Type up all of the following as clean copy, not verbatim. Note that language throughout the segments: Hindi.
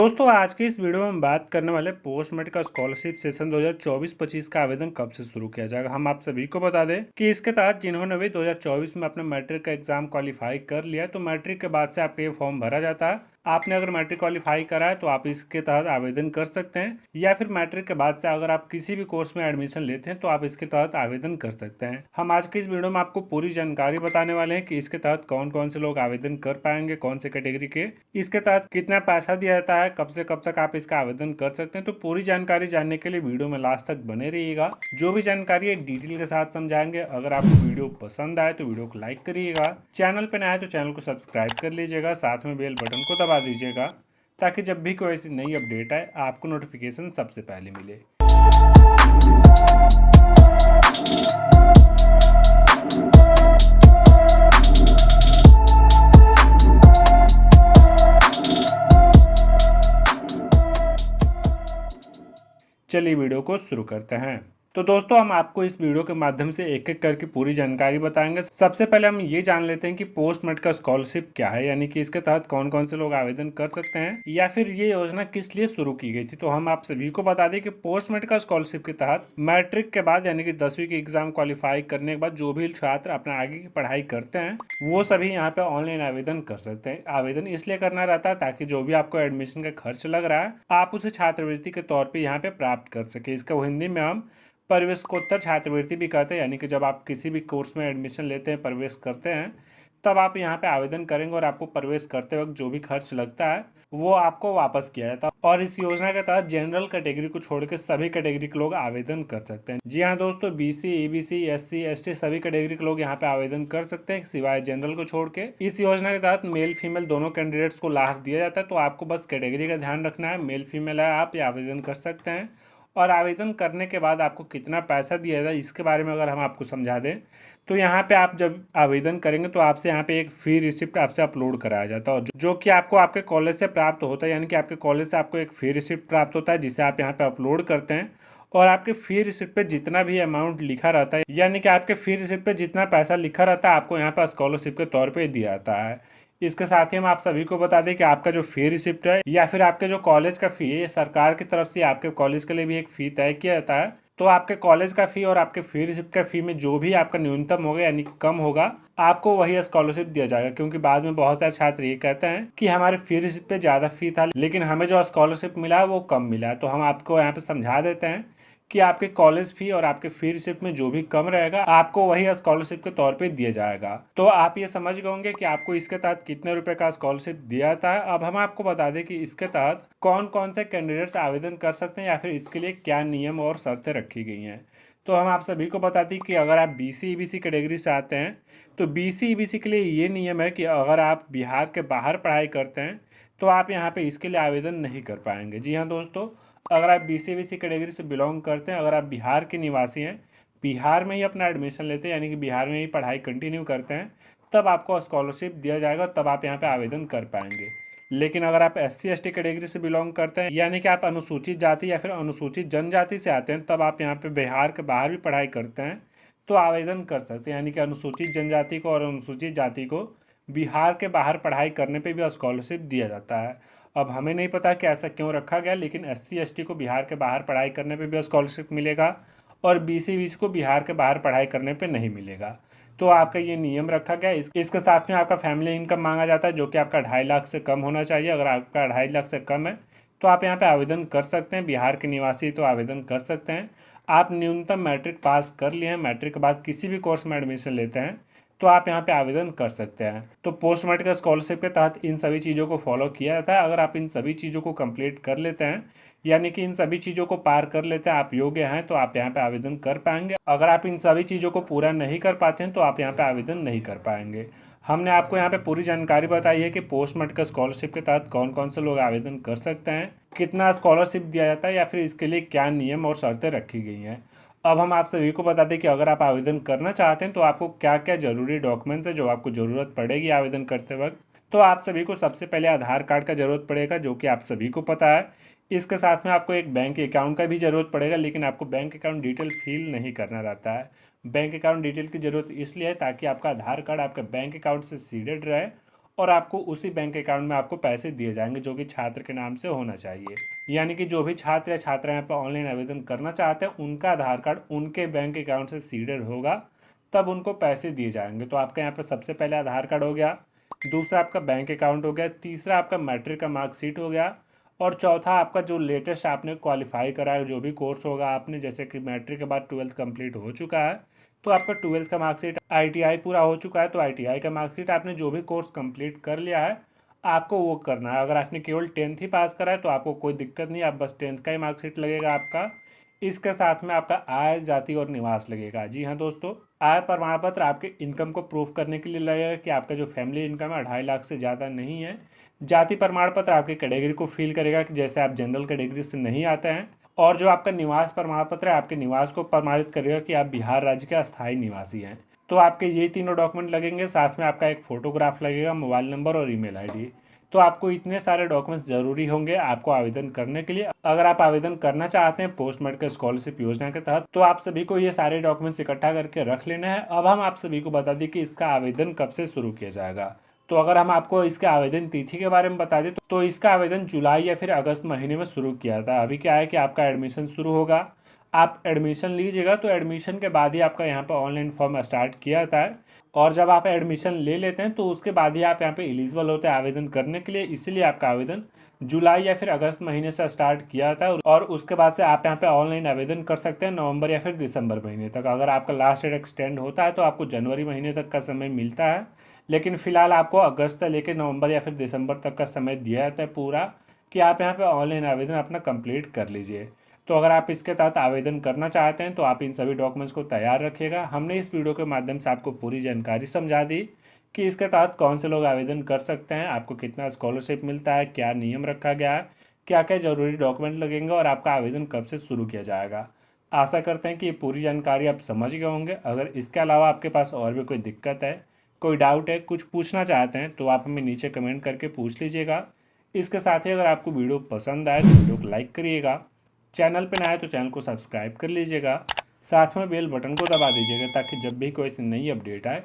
दोस्तों आज की इस वीडियो में हम बात करने वाले पोस्ट मेट का स्कॉलरशिप सेशन 2024-25 का आवेदन कब से शुरू किया जाएगा। हम आप सभी को बता दें कि इसके तहत जिन्होंने भी 2024 में अपने मैट्रिक का एग्जाम क्वालिफाई कर लिया तो मैट्रिक के बाद से आपका ये फॉर्म भरा जाता है। आपने अगर मैट्रिक क्वालिफाई करा है तो आप इसके तहत आवेदन कर सकते हैं, या फिर मैट्रिक के बाद से अगर आप किसी भी कोर्स में एडमिशन लेते हैं तो आप इसके तहत आवेदन कर सकते हैं। हम आज की इस वीडियो में आपको पूरी जानकारी बताने वाले हैं कि इसके तहत कौन कौन से लोग आवेदन कर पाएंगे, कौन से कैटेगरी के, इसके तहत कितना पैसा दिया जाता है, कब से कब तक आप इसका आवेदन कर सकते हैं। तो पूरी जानकारी जानने के लिए वीडियो में लास्ट तक बने रहिएगा। जो भी जानकारी है डिटेल के साथ समझाएंगे। अगर आपको वीडियो पसंद आए तो वीडियो को लाइक करिएगा, चैनल पर नया है तो चैनल को सब्सक्राइब कर लीजिएगा, साथ में बेल बटन को दबा दीजिएगा ताकि जब भी कोई ऐसी नई अपडेट आए आपको नोटिफिकेशन सबसे पहले मिले। चलिए वीडियो को शुरू करते हैं। तो दोस्तों हम आपको इस वीडियो के माध्यम से एक एक करके पूरी जानकारी बताएंगे। सबसे पहले हम ये जान लेते हैं कि पोस्ट मेट का स्कॉलरशिप क्या है, यानी कि इसके तहत कौन कौन से लोग आवेदन कर सकते हैं या फिर ये योजना किस लिए शुरू की गई थी। तो हम आप सभी को बता दें कि पोस्ट मेट का स्कॉलरशिप के तहत मैट्रिक के बाद यानी कि 10वीं की एग्जाम क्वालिफाई करने के बाद जो भी छात्र अपना आगे की पढ़ाई करते हैं वो सभी यहाँ पे ऑनलाइन आवेदन कर सकते हैं। आवेदन इसलिए करना रहता है ताकि जो भी आपको एडमिशन का खर्च लग रहा है आप उसे छात्रवृत्ति के तौर पर यहाँ पे प्राप्त कर सके। इसका हिंदी में हम प्रवेशोत्तर छात्रवृत्ति भी कहते हैं, यानी कि जब आप किसी भी कोर्स में एडमिशन लेते हैं, प्रवेश करते हैं, तब आप यहाँ पे आवेदन करेंगे और आपको प्रवेश करते वक्त जो भी खर्च लगता है वो आपको वापस किया जाता है। और इस योजना के तहत जनरल कैटेगरी को छोड़ के सभी कैटेगरी के लोग आवेदन कर सकते हैं। जी हाँ दोस्तों, बीसी, ईबीसी, एससी, एसटी सभी कैटेगरी के लोग यहाँ पे आवेदन कर सकते हैं सिवाय जनरल को छोड़ के। इस योजना के तहत मेल फीमेल दोनों कैंडिडेट्स को लाभ दिया जाता है। तो आपको बस कैटेगरी का ध्यान रखना है, मेल फीमेल है आप ये आवेदन कर सकते हैं। और आवेदन करने के बाद आपको कितना पैसा दिया जाए इसके बारे में अगर हम आपको समझा दें तो यहाँ पे आप जब आवेदन करेंगे तो आपसे यहाँ पे एक फी रिसिप्ट आपसे अपलोड कराया जाता है, जो कि आपको आपके कॉलेज से प्राप्त होता है। यानी कि आपके कॉलेज से आपको एक फी रिसिप्ट प्राप्त होता है जिसे आप यहाँ पे अपलोड करते हैं, और आपके फी रिसिप्ट पे जितना भी अमाउंट लिखा रहता है, यानी कि आपके फी रिसिप्ट पे जितना पैसा लिखा रहता है आपको यहाँ पे स्कॉलरशिप के तौर पे दिया जाता है। इसके साथ ही हम आप सभी को बता दें कि आपका जो फी रिसिप्ट है या फिर आपके जो कॉलेज का फी है, ये सरकार की तरफ से आपके कॉलेज के लिए भी एक फ़ी तय किया जाता है। तो आपके कॉलेज का फ़ी और आपके फी रिसिप्ट का फ़ी में जो भी आपका न्यूनतम होगा यानी कि कम होगा आपको वही स्कॉलरशिप दिया जाएगा। क्योंकि बाद में बहुत सारे छात्र ये कहते हैं कि हमारे फी रिसिप्ट पे ज़्यादा फी था लेकिन हमें जो स्कॉलरशिप मिला है वो कम मिला है। तो हम आपको यहाँ पे समझा देते हैं कि आपके कॉलेज फी और आपके फी रिसिप्ट में जो भी कम रहेगा आपको वही स्कॉलरशिप के तौर पे दिया जाएगा। तो आप ये समझ गए होंगे कि आपको इसके तहत कितने रुपए का स्कॉलरशिप दिया जाता है। अब हम आपको बता दें कि इसके तहत कौन कौन से कैंडिडेट्स आवेदन कर सकते हैं या फिर इसके लिए क्या नियम और शर्तें रखी गई हैं। तो हम आप सभी को बताते हैं कि अगर आप बीसी ईबीसी कैटेगरी से आते हैं तो बीसी ईबीसी के लिए ये नियम है कि अगर आप बिहार के बाहर पढ़ाई करते हैं तो आप यहाँ पे इसके लिए आवेदन नहीं कर पाएंगे। जी हाँ दोस्तों, अगर आप बीसी कैटेगरी से बिलोंग करते हैं, अगर आप बिहार के निवासी हैं, बिहार में ही अपना एडमिशन लेते हैं यानी कि बिहार में ही पढ़ाई कंटिन्यू करते हैं, तब आपको स्कॉलरशिप दिया जाएगा, तब आप यहाँ पे आवेदन कर पाएंगे। लेकिन अगर आप एससी एसटी कैटेगरी से बिलोंग करते हैं यानी कि आप अनुसूचित जाति या फिर अनुसूचित जनजाति से आते हैं, तब आप यहाँ पे बिहार के बाहर भी पढ़ाई करते हैं तो आवेदन कर सकते हैं। यानी कि अनुसूचित जनजाति को और अनुसूचित जाति को बिहार के बाहर पढ़ाई करने पे भी स्कॉलरशिप दिया जाता है। अब हमें नहीं पता कि ऐसा क्यों रखा गया, लेकिन एससी एसटी को बिहार के बाहर पढ़ाई करने पे भी स्कॉलरशिप मिलेगा और बीसी को बिहार के बाहर पढ़ाई करने पे नहीं मिलेगा। तो आपका ये नियम रखा गया। इसके साथ में आपका फैमिली इनकम मांगा जाता है जो कि आपका 2.5 लाख से कम होना चाहिए। अगर आपका 2.5 लाख से कम है तो आप यहाँ पे आवेदन कर सकते हैं। बिहार के निवासी तो आवेदन कर सकते हैं। आप न्यूनतम मैट्रिक पास कर लिए हैं, मैट्रिक के बाद किसी भी कोर्स में एडमिशन लेते हैं तो आप यहाँ पे आवेदन कर सकते हैं। तो पोस्ट मैट्रिक स्कॉलरशिप के तहत इन सभी चीज़ों को फॉलो किया जाता है। अगर आप इन सभी चीज़ों को कंप्लीट कर लेते हैं यानी कि इन सभी चीज़ों को पार कर लेते हैं, आप योग्य हैं, तो आप यहाँ पे आवेदन कर पाएंगे। अगर आप इन सभी चीज़ों को पूरा नहीं कर पाते हैं तो आप यहाँ पे आवेदन नहीं कर पाएंगे। हमने आपको यहाँ पे पूरी जानकारी बताई है कि पोस्ट मैट्रिक स्कॉलरशिप के तहत कौन कौन से लोग आवेदन कर सकते हैं, कितना स्कॉलरशिप दिया जाता है या फिर इसके लिए क्या नियम और शर्तें रखी गई हैं। अब हम आप सभी को बता दें कि अगर आप आवेदन करना चाहते हैं तो आपको क्या क्या जरूरी डॉक्यूमेंट्स है जो आपको ज़रूरत पड़ेगी आवेदन करते वक्त। तो आप सभी को सबसे पहले आधार कार्ड का ज़रूरत पड़ेगा जो कि आप सभी को पता है। इसके साथ में आपको एक बैंक अकाउंट का भी ज़रूरत पड़ेगा, लेकिन आपको बैंक अकाउंट डिटेल फिल नहीं करना रहता है। बैंक अकाउंट डिटेल की ज़रूरत इसलिए है ताकि आपका आधार कार्ड आपके बैंक अकाउंट से सीडेड रहे और आपको उसी बैंक अकाउंट में आपको पैसे दिए जाएंगे जो कि छात्र के नाम से होना चाहिए। यानी कि जो भी छात्र या छात्रा यहाँ पर ऑनलाइन आवेदन करना चाहते हैं उनका आधार कार्ड उनके बैंक अकाउंट से सीडेड होगा, तब उनको पैसे दिए जाएंगे। तो आपका यहाँ पर सबसे पहले आधार कार्ड हो गया, दूसरा आपका बैंक अकाउंट हो गया, तीसरा आपका मैट्रिक का मार्कशीट हो गया, और चौथा आपका जो लेटेस्ट आपने क्वालिफाई करा है, जो भी कोर्स होगा आपने, जैसे कि मैट्रिक के बाद 12th कंप्लीट हो चुका है तो आपका 12th का मार्कशीट, आईटीआई पूरा हो चुका है तो आईटीआई का मार्कशीट, आपने जो भी कोर्स कंप्लीट कर लिया है आपको वो करना है। अगर आपने केवल 10th ही पास करा है तो आपको कोई दिक्कत नहीं, आप बस 10th का ही मार्कशीट लगेगा आपका। इसके साथ में आपका आय, जाति और निवास लगेगा। जी हाँ दोस्तों, आय प्रमाण पत्र आपके इनकम को प्रूफ करने के लिए लगेगा कि आपका जो फैमिली इनकम है 2.5 लाख से ज़्यादा नहीं है। जाति प्रमाण पत्र आपकी कैटेगरी को फिल करेगा कि जैसे आप जनरल कैटेगरी से नहीं आते हैं। और जो आपका निवास प्रमाण पत्र है आपके निवास को प्रमाणित करेगा कि आप बिहार राज्य के अस्थायी निवासी हैं। तो आपके ये तीनों डॉक्यूमेंट लगेंगे, साथ में आपका एक फ़ोटोग्राफ लगेगा, मोबाइल नंबर और ईमेल आईडी। तो आपको इतने सारे डॉक्यूमेंट्स ज़रूरी होंगे आपको आवेदन करने के लिए। अगर आप आवेदन करना चाहते हैं पोस्ट मेडिकल स्कॉलरशिप योजना के तहत तो आप सभी को ये सारे डॉक्यूमेंट्स इकट्ठा करके रख लेना है। अब हम आप सभी को बता दें कि इसका आवेदन कब से शुरू किया जाएगा। तो अगर हम आपको इसके आवेदन तिथि के बारे में बता दें तो इसका आवेदन जुलाई या फिर अगस्त महीने में शुरू किया था। अभी क्या है कि आपका एडमिशन शुरू होगा, आप एडमिशन लीजिएगा तो एडमिशन के बाद ही आपका यहाँ पर ऑनलाइन फॉर्म स्टार्ट किया जाता है। और जब आप एडमिशन ले लेते हैं तो उसके बाद ही आप यहाँ पे एलिजिबल होते हैं आवेदन करने के लिए। इसीलिए आपका आवेदन जुलाई या फिर अगस्त महीने से स्टार्ट किया जाता है और उसके बाद से आप यहाँ पे ऑनलाइन आवेदन कर सकते हैं नवंबर या फिर दिसंबर महीने तक। अगर आपका लास्ट डेट एक्सटेंड होता है तो आपको जनवरी महीने तक का समय मिलता है, लेकिन फिलहाल आपको अगस्त से लेकर नवंबर या फिर दिसंबर तक का समय दिया जाता है पूरा, कि आप यहाँ पे ऑनलाइन आवेदन अपना कंप्लीट कर लीजिए। तो अगर आप इसके तहत आवेदन करना चाहते हैं तो आप इन सभी डॉक्यूमेंट्स को तैयार रखिएगा। हमने इस वीडियो के माध्यम से आपको पूरी जानकारी समझा दी कि इसके तहत कौन से लोग आवेदन कर सकते हैं, आपको कितना स्कॉलरशिप मिलता है, क्या नियम रखा गया है, क्या क्या जरूरी डॉक्यूमेंट लगेंगे और आपका आवेदन कब से शुरू किया जाएगा। आशा करते हैं कि ये पूरी जानकारी आप समझ गए होंगे। अगर इसके अलावा आपके पास और भी कोई दिक्कत है, कोई डाउट है, कुछ पूछना चाहते हैं तो आप हमें नीचे कमेंट करके पूछ लीजिएगा। इसके साथ ही अगर आपको वीडियो पसंद आए तो वीडियो को लाइक करिएगा, चैनल पर नया है तो चैनल को सब्सक्राइब कर लीजिएगा, साथ में बेल बटन को दबा दीजिएगा ताकि जब भी कोई नई अपडेट आए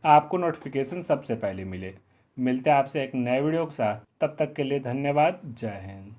आपको नोटिफिकेशन सबसे पहले मिले। मिलते हैं आपसे एक नए वीडियो के साथ, तब तक के लिए धन्यवाद। जय हिंद।